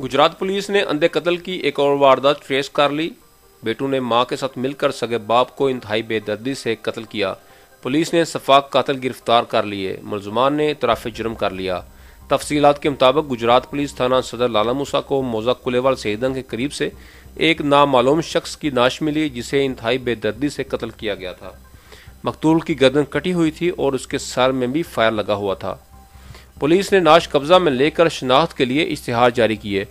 Gujarat police ने अंधे कत्ल की एक और वारदात ट्रेस कर ली। बेटू ने मां के साथ मिलकर सगे बाप को इंतहाई बेदर्दी से कत्ल किया। पुलिस ने सफाक कातिल गिरफ्तार कर लिए। मुलजमान ने इतराफ जुर्म कर लिया। तफसीलात के मुताबिक गुजरात पुलिस थाना सदर लाला मूसा को मौजा कुलेवाल शहीदन के करीब से एक नामालूम शख्स की नाश मिली, जिसे इंतहाई बेदर्दी से कत्ल किया गया था। मकतूल की गर्दन कटी हुई थी और उसके सर में भी फायर लगा हुआ था। पुलिस ने नाश कब्जा में लेकर शनाख्त के लिए इश्तिहार जारी किए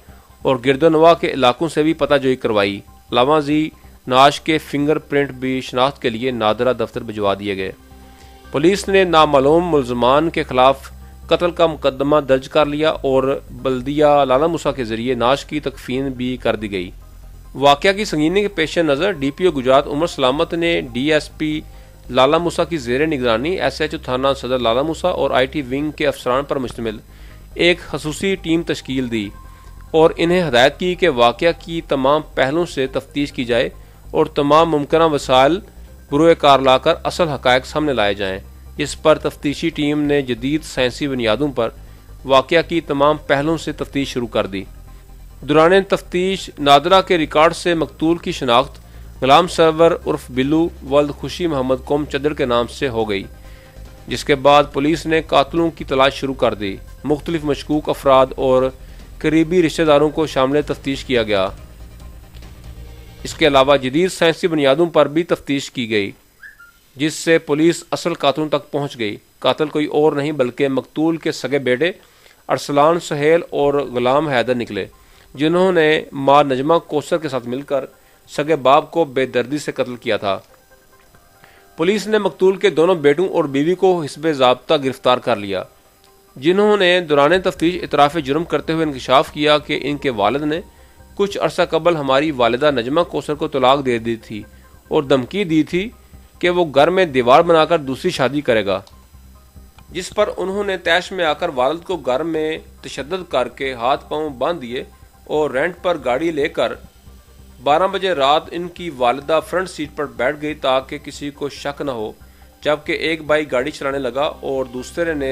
और गिरदोनवा के इलाकों से भी पताजोई करवाई। अलावा नाश के फिंगर प्रिंट भी शनाख्त के लिए नादरा दफ्तर भिजवा दिए गए। पुलिस ने नामालूम मुलजमान के खिलाफ कत्ल का मुकदमा दर्ज कर लिया और बल्दिया लाला मूसा के जरिए नाश की तकफीन भी कर दी गई। वाक़या की संगीनी के पेश नज़र डीपीओ गुजरात उमर सलामत ने डीएसपी लाला मूसा की ज़ेर निगरानी एसएचओ थाना सदर लाला मूसा और आईटी विंग के अफसरान पर मुश्तमिल एक खसूसी टीम तश्कील दी और इन्हें हदायत की कि वाक़या की तमाम पहलुओं से तफ्तीश की जाए और तमाम मुमकिन वसाइल बुरोए कार लाकर असल हक़ाइक़ सामने लाए जाएँ। इस पर तफ्तीशी टीम ने जदीद साइंसी बुनियादों पर वाक़या की तमाम पहलुओं से तफ्तीश शुरू कर दी। दौरान तफ्तीश नादरा के रिकॉर्ड से मकतूल की शनाख्त गुलाम सरवर उर्फ बिल्लू वल्द खुशी मोहम्मद कौम चदर के नाम से हो गई, जिसके बाद पुलिस ने कातलों की तलाश शुरू कर दी। मुख्तलिफ मशकूक अफराद और करीबी रिश्तेदारों को शामिल तफ्तीश किया गया। इसके अलावा जदीद साइंसी बुनियादों पर भी तफ्तीश की गई, जिससे पुलिस असल कातलों तक पहुंच गई। कातिल कोई और नहीं बल्कि मकतूल के सगे बेटे अरसलान सहेल और गुलाम हैदर निकले, जिन्होंने मां नजमा कौसर के साथ मिलकर सगे बाप को बेदर्दी से कत्ल किया था। पुलिस ने मकतूल के दोनों बेटों और बीवी को हिस्बे ज़ाब्ता गिरफ्तार कर लिया, जिन्होंने दौरान तफ्तीश इतराफ़ जुर्म करते हुए इंकशाफ किया कि इनके वालिद ने कुछ अरसा कबल हमारी वालिदा नजमा कौसर को तलाक दे दी थी और धमकी दी थी कि वो घर में दीवार बनाकर दूसरी शादी करेगा, जिस पर उन्होंने तैश में आकर वालिद को घर में तशद्दुद करके हाथ पांव बांध दिए और रेंट पर गाड़ी लेकर 12 बजे रात इनकी वालिदा फ्रंट सीट पर बैठ गई ताकि किसी को शक न हो, जबकि एक भाई गाड़ी चलाने लगा और दूसरे ने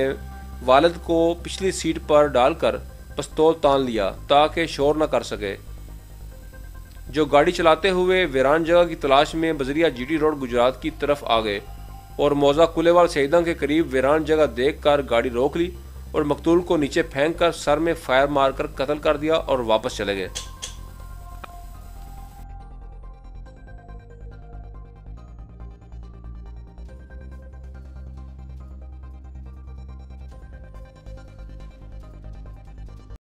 वालिद को पिछली सीट पर डालकर पिस्तौल तान लिया ताकि शोर न कर सके। जो गाड़ी चलाते हुए वीरान जगह की तलाश में बजरिया जीटी रोड गुजरात की तरफ आ गए और मौजा कुलेवाल शहीदां के करीब वीरान जगह देखकर गाड़ी रोक ली और मकतूल को नीचे फेंक कर सर में फायर मारकर कत्ल कर दिया और वापस चले गए।